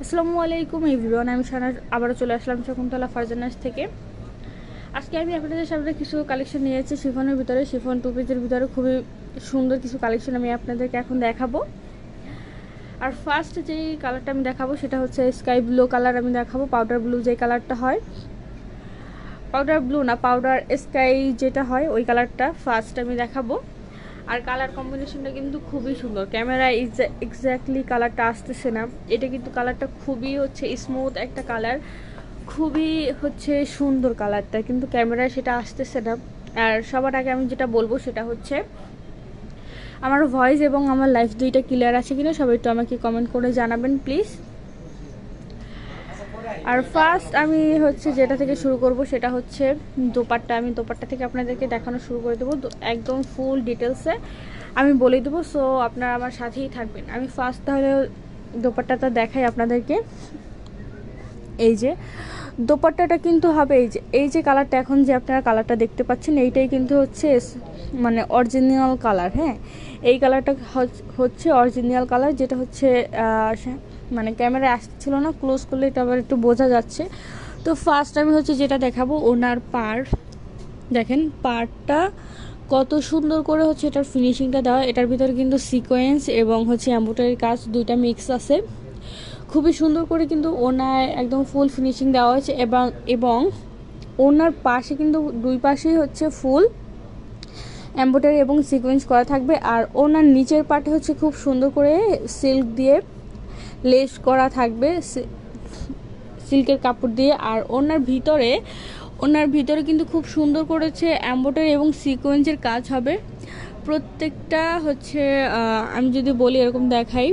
আসসালামু আলাইকুম এভরিওয়ান, আমি সানা আবারও চলে আসলাম শকুন্তলা ফারজানাস থেকে। আজকে আমি আপনাদের সামনে কিছু কালেকশন নিয়েছি শিফনের ভিতরে, শিফন টু পিসের ভিতরে খুবই সুন্দর কিছু কালেকশন আমি আপনাদেরকে এখন দেখাবো। আর ফার্স্ট যেই কালারটা আমি দেখাবো সেটা হচ্ছে স্কাই ব্লু কালার আমি দেখাবো। পাউডার ব্লু যে কালারটা হয়, পাউডার ব্লু না, পাউডার স্কাই যেটা হয় ওই কালারটা ফার্স্ট আমি দেখাবো। আর কালার কম্বিনেশনটা কিন্তু খুবই সুন্দর, ক্যামেরায় এক্স্যাক্টলি কালারটা আসতেছে না, এটা কিন্তু কালারটা খুবই হচ্ছে স্মুথ একটা কালার, খুবই হচ্ছে সুন্দর কালারটা, কিন্তু ক্যামেরায় সেটা আসতেছে না। আর সবার আগে আমি যেটা বলবো সেটা হচ্ছে আমার ভয়েস এবং আমার লাইফ দুইটা ক্লিয়ার আছে কিনা সবাই একটু আমাকে কমেন্ট করে জানাবেন প্লিজ। আর ফার্স্ট আমি হচ্ছে যেটা থেকে শুরু করব সেটা হচ্ছে দোপাট্টা। আমি দোপাট্টা থেকে আপনাদেরকে দেখানো শুরু করে দেবো, একদম ফুল ডিটেলসে আমি বলে দেবো, সো আপনারা আমার সাথেই থাকবেন। আমি ফার্স্ট তাহলে দোপাট্টাটা দেখাই আপনাদেরকে। এই যে দোপাট্টাটা কিন্তু হবে এই যে কালারটা, এখন যে আপনারা কালারটা দেখতে পাচ্ছেন এইটাই কিন্তু হচ্ছে মানে অরিজিনাল কালার। হ্যাঁ, এই কালারটা হচ্ছে অরিজিনাল কালার, যেটা হচ্ছে মানে ক্যামেরায় আসছিল না, ক্লোজ করলে এটা আবার একটু বোঝা যাচ্ছে। তো ফার্স্ট আমি হচ্ছে যেটা দেখাবো ওনার পাড়, দেখেন পাড়টা কত সুন্দর করে হচ্ছে এটার ফিনিশিংটা দেওয়া। এটার ভিতরে কিন্তু সিকোয়েন্স এবং হচ্ছে এমব্রয়ডারি কাজ দুইটা মিক্স আছে, খুবই সুন্দর করে কিন্তু ওনায় একদম ফুল ফিনিশিং দেওয়া হয়েছে। এবং ওনার পাশে কিন্তু দুই পাশেই হচ্ছে ফুল এমব্রয়ডারি এবং সিকোয়েন্স করা থাকবে। আর ওনার নিচের পাটে হচ্ছে খুব সুন্দর করে সিল্ক দিয়ে লেস করা থাকবে, সিল্কের কাপড় দিয়ে। আর ওনার ভিতরে কিন্তু খুব সুন্দর করেছে এমব্রয়ডারি এবং সিকোয়েন্সের কাজ হবে প্রত্যেকটা হচ্ছে। আমি যদি বলি এরকম দেখাই,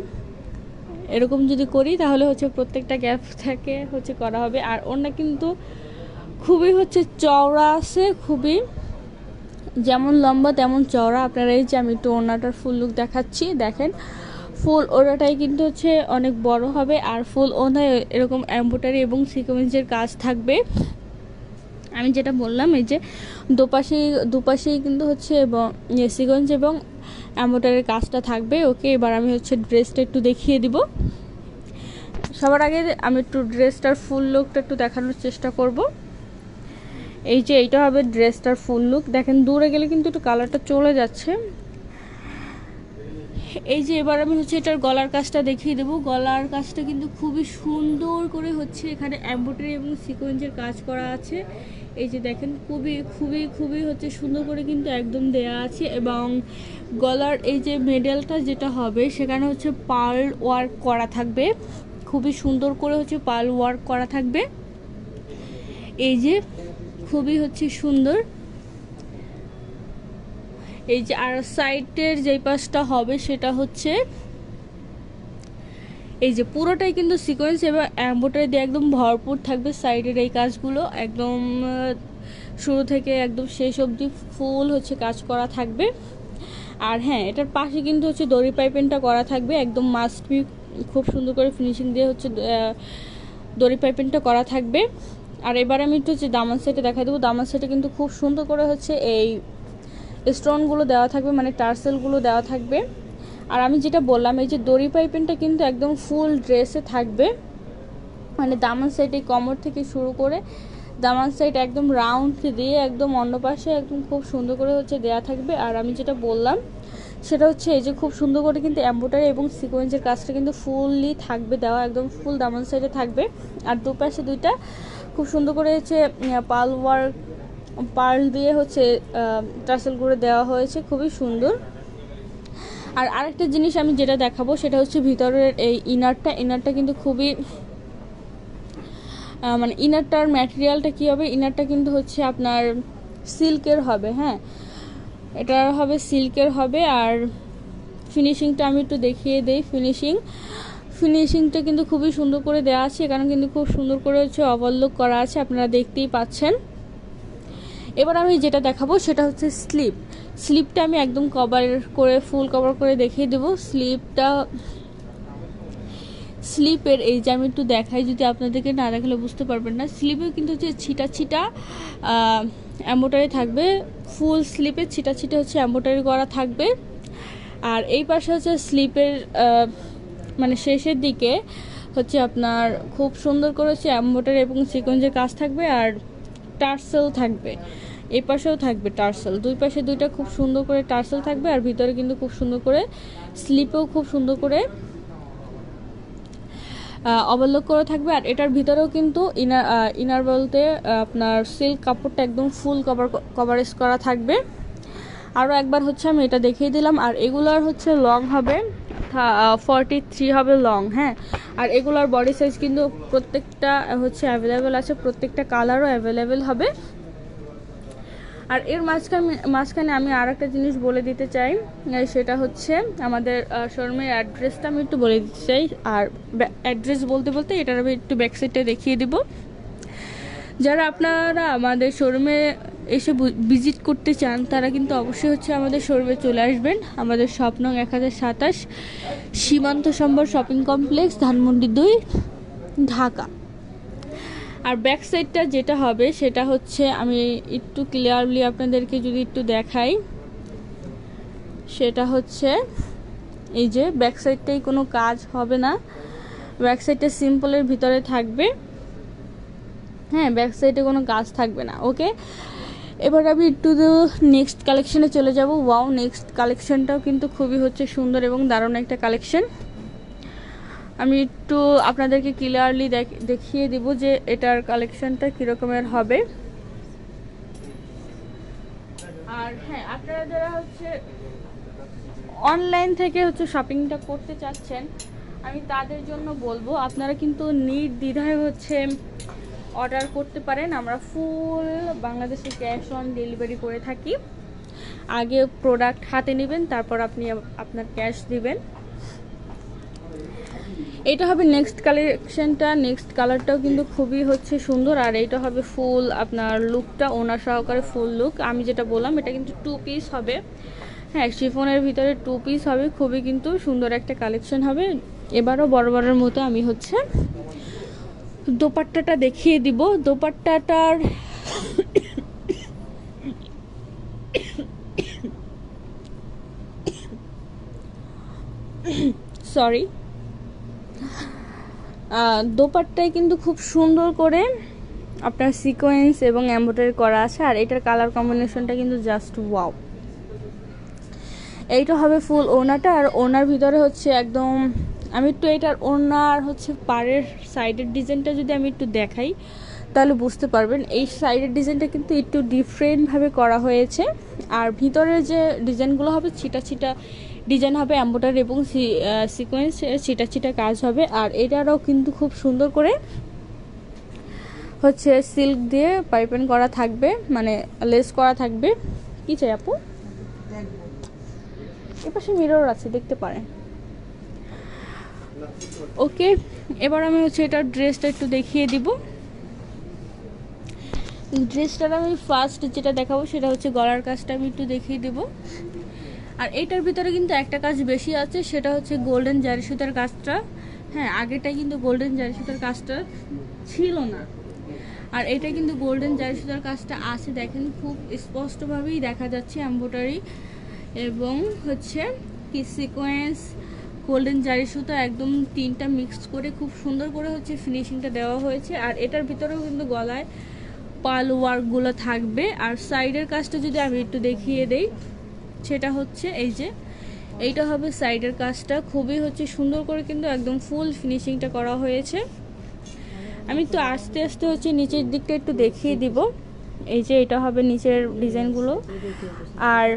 এরকম যদি করি তাহলে হচ্ছে প্রত্যেকটা গ্যাপ থেকে হচ্ছে করা হবে। আর ওনা কিন্তু খুবই হচ্ছে চওড়া আছে, খুবই যেমন লম্বা তেমন চওড়া। আপনারা এই যে আমি একটু ওনাটার ফুল লুক দেখাচ্ছি, দেখেন ফুল ওনাটাই কিন্তু হচ্ছে অনেক বড় হবে। আর ফুল ওনায় এরকম এমব্রয়ডারি এবং সিকোয়েন্সের কাজ থাকবে। আমি যেটা বললাম এই যে দুপাশেই কিন্তু হচ্ছে এবং সিকোয়েন্স এবং এমব্রয়ডারির কাজটা থাকবে। ওকে, এবার আমি হচ্ছে ড্রেসটা একটু দেখিয়ে দিব। সবার আগে আমি একটু ড্রেসটার ফুল লুকটা একটু দেখানোর চেষ্টা করব। এই যে এইটা হবে ড্রেসটার ফুল লুক, দেখেন দূরে গেলে কিন্তু একটু কালারটা চলে যাচ্ছে। এই যে এবার আমি হচ্ছে এটার গলার কাজটা দেখিয়ে দেবো। গলার কাজটা কিন্তু খুবই সুন্দর করে হচ্ছে এখানে এমব্রয়ডারি এবং সিকোয়েন্সের কাজ করা আছে। এই যে দেখেন খুবই খুবই খুবই হচ্ছে সুন্দর করে কিন্তু একদম দেয়া আছে। এবং গলার এই যে মেডেলটা যেটা হবে সেখানে হচ্ছে পার্ল ওয়ার্ক করা থাকবে, খুবই সুন্দর করে হচ্ছে পার্ল ওয়ার্ক করা থাকবে। এই যে খুবই হচ্ছে সুন্দর। এই যে আর সাইডের যেই পাশটা হবে সেটা হচ্ছে এই যে পুরোটাই কিন্তু সিকোয়েন্স এবং এমব্রয়ডারি দিয়ে একদম ভরপুর থাকবে। সাইডের এই কাজগুলো একদম শুরু থেকে একদম শেষ অবধি ফুল হচ্ছে কাজ করা থাকবে। আর হ্যাঁ, এটার পাশে কিন্তু হচ্ছে দড়ি পাইপিংটা করা থাকবে, একদম মাস্ট বি, খুব সুন্দর করে ফিনিশিং দিয়ে হচ্ছে দড়ি পাইপিংটা করা থাকবে। আর এবার আমি একটু হচ্ছে দামান সেটে দেখা দেবো। দামান সেটে কিন্তু খুব সুন্দর করে হচ্ছে এই স্টোনগুলো দেওয়া থাকবে, মানে টার্সেলগুলো দেওয়া থাকবে। আর আমি যেটা বললাম এই যে দড়ি পাইপিংটা কিন্তু একদম ফুল ড্রেসে থাকবে, মানে দামান সাইড এই কোমর থেকে শুরু করে দামান সাইড একদম রাউন্ড দিয়ে একদম অন্য পাশে একদম খুব সুন্দর করে হচ্ছে দেওয়া থাকবে। আর আমি যেটা বললাম সেটা হচ্ছে এই যে খুব সুন্দর করে কিন্তু এমব্রয়ডারি এবং সিকোয়েন্সের কাজটা কিন্তু ফুললি থাকবে দেওয়া, একদম ফুল দামান সাইডে থাকবে। আর দুপাশে দুইটা খুব সুন্দর করে হচ্ছে পার্ল দিয়ে হচ্ছে টার্সেল করে দেওয়া হয়েছে, খুবই সুন্দর। আর আরেকটা জিনিস আমি যেটা দেখাবো সেটা হচ্ছে ভিতরের এই ইনারটা কিন্তু খুবই মানে ইনারটার ম্যাটেরিয়ালটা কী হবে, ইনারটা কিন্তু হচ্ছে আপনার সিল্কের হবে। হ্যাঁ, এটা হবে সিল্কের হবে। আর ফিনিশিংটা আমি একটু দেখিয়ে দেই। ফিনিশিংটা কিন্তু খুবই সুন্দর করে দেওয়া আছে, এখানে কিন্তু খুব সুন্দর করে হচ্ছে ওভারলুক করা আছে, আপনারা দেখতেই পাচ্ছেন। এবার আমি যেটা দেখাবো সেটা হচ্ছে স্লিপটা আমি একদম ফুল কভার করে দেখিয়ে দেবো। স্লিপের এই যে আমি একটু দেখাই, যদি আপনাদেরকে না দেখালে বুঝতে পারবেন না। স্লিপে কিন্তু হচ্ছে ছিটা এমব্রয়ডারি থাকবে, ফুল স্লিপে ছিটা হচ্ছে এমব্রয়ডারি করা থাকবে। আর এই পাশে হচ্ছে স্লিপের মানে শেষের দিকে হচ্ছে আপনার খুব সুন্দর করে হচ্ছে এমব্রয়ডারি এবং সিকোয়েন্সের কাজ থাকবে, আর টার্সেল থাকবে, এই পাশেও থাকবে টার্সেল, দুই পাশে দুইটা খুব সুন্দর করে টার্সেল থাকবে। আর ভিতরে কিন্তু খুব সুন্দর করে স্লিপেও খুব সুন্দর করে ওভারলক করে থাকবে। আর এটার ভিতরেও কিন্তু ইনার বলতে আপনার সিল্ক কাপড়টা একদম ফুল কভারেজ করা থাকবে। আরও একবার হচ্ছে আমি এটা দেখিয়ে দিলাম। আর এগুলার হচ্ছে লং হবে 43 হবে লং, হ্যাঁ। আর এগুলার বডি সাইজ কিন্তু প্রত্যেকটা হচ্ছে অ্যাভেলেবেল আছে, প্রত্যেকটা কালারও অ্যাভেলেবেল হবে। আর এর মাঝখানে আমি আর একটা জিনিস বলে দিতে চাই, সেটা হচ্ছে আমাদের শোরুমের অ্যাড্রেসটা আমি একটু বলে দিতে চাই। আর অ্যাড্রেস বলতে বলতে এটার আমি একটু ব্যাক সাইডটা দেখিয়ে দিব। যারা আপনারা আমাদের শোরুমে এসে ভিজিট করতে চান তারা কিন্তু অবশ্যই হচ্ছে আমাদের শোরুমে চলে আসবেন। আমাদের শপ নং 1027 সীমান্ত সম্বর শপিং কমপ্লেক্স, ধানমন্ডি 2, ঢাকা। আর ব্যাক সাইডটা যেটা হবে সেটা হচ্ছে আমি একটু ক্লিয়ারলি আপনাদেরকে যদি একটু দেখাই, সেটা হচ্ছে এই যে ব্যাক সাইডটাই কোনো কাজ হবে না, ব্যাক সাইডটা সিম্পলের ভিতরে থাকবে, হ্যাঁ, ব্যাক সাইডে কোনো কাজ থাকবে না। ওকে, এবার আমি একটু নেক্সট কালেকশনে চলে যাব। ওয়াও, নেক্সট কালেকশনটাও কিন্তু খুবই হচ্ছে সুন্দর এবং দারুণ একটা কালেকশন। আমি একটু আপনাদেরকে ক্লিয়ারলি দেখিয়ে দিব যে এটার কালেকশনটা কীরকমের হবে। আর হ্যাঁ, আপনারা যারা হচ্ছে অনলাইন থেকে হচ্ছে শপিংটা করতে চাচ্ছেন, আমি তাদের জন্য বলবো আপনারা কিন্তু নির্দ্বিধায় হচ্ছে অর্ডার করতে পারেন। আমরা ফুল বাংলাদেশে ক্যাশ অন ডেলিভারি করে থাকি। আগে প্রোডাক্ট হাতে নেবেন, তারপর আপনি আপনার ক্যাশ দিবেন। এটা হবে নেক্সট কালেকশনটা, নেক্সট কালারটাও কিন্তু খুবই হচ্ছে সুন্দর। আর এইটা হবে ফুল আপনার লুকটা ওনার সহকারে ফুল লুক। আমি যেটা বললাম এটা কিন্তু 2 পিস হবে, হ্যাঁ, শিফনের ভিতরে 2 পিস হবে, খুবই কিন্তু সুন্দর একটা কালেকশন হবে। এবারও বরাবরের মতো আমি হচ্ছে দোপাট্টাটা দেখিয়ে দিব। দোপাট্টাটার সরি, দোপাট্টায় কিন্তু খুব সুন্দর করে আপনার সিকোয়েন্স এবং এমব্রয়ডারি করা আছে। আর এটার কালার কম্বিনেশনটা কিন্তু জাস্ট ওয়াও। এইটা হবে ফুল ওড়নাটা। আর ওড়নার ভিতরে হচ্ছে একদম আমি একটু এটার ওড়নার হচ্ছে পাড়ের সাইডের ডিজাইনটা যদি আমি একটু দেখাই তাহলে বুঝতে পারবেন। এই সাইডের ডিজাইনটা কিন্তু একটু ডিফারেন্টভাবে করা হয়েছে। আর ভিতরের যে ডিজাইনগুলো হবে ছিটা ছিটা ডিজাইন হবে, এমব্রয়ডারি এবং সিকোয়েন্স ছিটা ছিটা কাজ হবে। আর এটারও কিন্তু খুব সুন্দর করে হচ্ছে সিল্ক দিয়ে পাইপিং করা থাকবে, মানে লেস করা থাকবে। কি চাই আপু? এপাশে মিরর আছে, দেখতে পারেন। ওকে, এবার আমি হচ্ছে এটার ড্রেসটা একটু দেখিয়ে দিব। ড্রেসটার আমি ফার্স্ট যেটা দেখাবো সেটা হচ্ছে গলার কাজটা আমি একটু দেখিয়ে দিব। আর এইটার ভিতরে কিন্তু একটা কাজ বেশি আছে, সেটা হচ্ছে গোল্ডেন জারি সুতার কাজটা। হ্যাঁ, আগেটা কিন্তু গোল্ডেন জারি সুতার কাজটা ছিল না, আর এটা কিন্তু গোল্ডেন জারি সুতার কাজটা আছে। দেখেন খুব স্পষ্টভাবেই দেখা যাচ্ছে এমব্রয়ডারি এবং হচ্ছে কি সিকোয়েন্স, গোল্ডেন জারি সুতা একদম 3টা মিক্স করে খুব সুন্দর করে হচ্ছে ফিনিশিংটা দেওয়া হয়েছে। আর এটার ভিতরেও কিন্তু গলায় পাল ওয়ার্কগুলো থাকবে। আর সাইডের কাজটা যদি আমি একটু দেখিয়ে দেই, সেটা হচ্ছে এই যে এইটা হবে সাইডের কাজটা, খুবই হচ্ছে সুন্দর করে কিন্তু একদম ফুল ফিনিশিংটা করা হয়েছে। আমি একটু আস্তে আস্তে হচ্ছে নিচের দিকটা একটু দেখিয়ে দিব। এই যে এটা হবে নিচের ডিজাইনগুলো, আর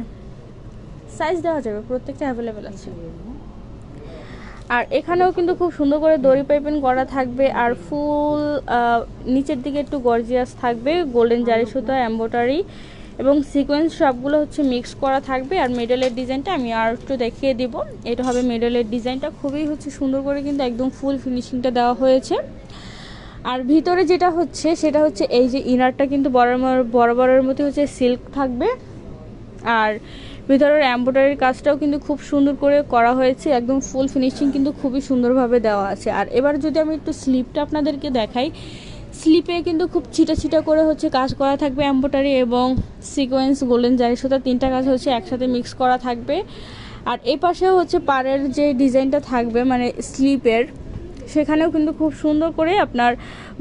সাইজ দেওয়া যাবে, প্রত্যেকটা অ্যাভেলেবেল আছে। আর এখানেও কিন্তু খুব সুন্দর করে দড়ি পাইপিং করা থাকবে। আর ফুল নিচের দিকে একটু গর্জিয়াস থাকবে, গোল্ডেন জারি সুতা, এমব্রয়ডারি এবং সিকোয়েন্স সবগুলো হচ্ছে মিক্স করা থাকবে। আর মিডলের ডিজাইনটা আমি আর একটু দেখিয়ে দিব। এটা হবে মিডলের ডিজাইনটা, খুবই হচ্ছে সুন্দর করে কিন্তু একদম ফুল ফিনিশিংটা দেওয়া হয়েছে। আর ভিতরে যেটা হচ্ছে সেটা হচ্ছে এই যে ইনারটা কিন্তু বরাবরের মধ্যে হচ্ছে সিল্ক থাকবে। আর ভিতরের এমব্রয়ডারির কাজটাও কিন্তু খুব সুন্দর করে করা হয়েছে, একদম ফুল ফিনিশিং কিন্তু খুবই সুন্দরভাবে দেওয়া আছে। আর এবার যদি আমি একটু স্লিপটা আপনাদেরকে দেখাই, স্লিপে কিন্তু খুব ছিটা ছিটা করে হচ্ছে কাজ করা থাকবে, এমব্রয়ডারি এবং সিকোয়েন্স, গোল্ডেন জারি সুতা 3টা কাজ হচ্ছে একসাথে মিক্স করা থাকবে। আর এই পাশেও হচ্ছে পাড়ের যে ডিজাইনটা থাকবে মানে স্লিপের, সেখানেও কিন্তু খুব সুন্দর করে আপনার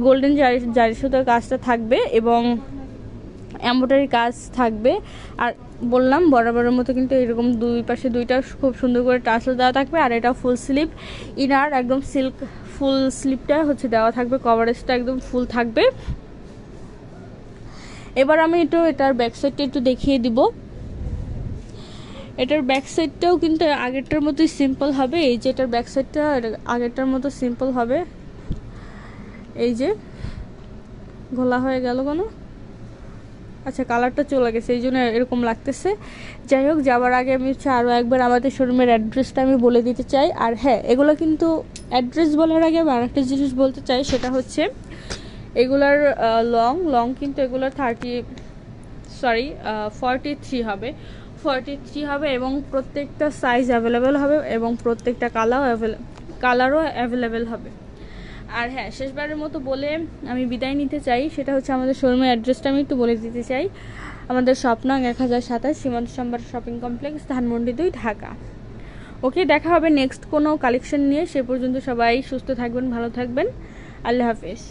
গোল্ডেন জারি সুতার কাজটা থাকবে এবং এমব্রয়ডারি কাজ থাকবে। আর বললাম বরাবরের মতো কিন্তু এরকম দুই পাশে দুইটা খুব সুন্দর করে টাসেল দেওয়া থাকবে। আর এটা ফুল স্লিভ ইনার, একদম সিল্ক ফুল স্লিভটা হচ্ছে দেওয়া থাকবে, কভারেজটা একদম ফুল থাকবে। এবার আমি এটার ব্যাক সাইডটা একটু দেখিয়ে দিব। এটার ব্যাক সাইডটাও কিন্তু আগেরটার মতোই সিম্পল হবে। এই যে এটার ব্যাক সাইডটা আগেরটার মতো সিম্পল হবে। এই যে ঘোলা হয়ে গেল কেন, আচ্ছা কালারটা চলে গেছে এই জন্য এরকম লাগতেছে। যাই হোক, যাওয়ার আগে আমি হচ্ছে আরও একবার আমাদের শোরুমের অ্যাড্রেসটা আমি বলে দিতে চাই। আর হ্যাঁ, এগুলো কিন্তু অ্যাড্রেস বলার আগে আমি আরেকটা জিনিস বলতে চাই, সেটা হচ্ছে এগুলার লং কিন্তু এগুলার 43 হবে, 43 হবে এবং প্রত্যেকটা সাইজ অ্যাভেলেবেল হবে এবং প্রত্যেকটা কালারও অ্যাভেলেবেল হবে। আর হ্যাঁ, শেষবারের মতো বলে আমি বিদায় নিতে চাই, সেটা হচ্ছে আমাদের শোরুমের অ্যাড্রেসটা আমি একটু বলে দিতে চাই। আমাদের শপ নং 1027 সীমান্ত সম্ভার শপিং কমপ্লেক্স, ধানমন্ডি 2, ঢাকা। ওকে, দেখা হবে নেক্সট কোনো কালেকশন নিয়ে। সে পর্যন্ত সবাই সুস্থ থাকবেন, ভালো থাকবেন। আল্লাহ হাফেজ।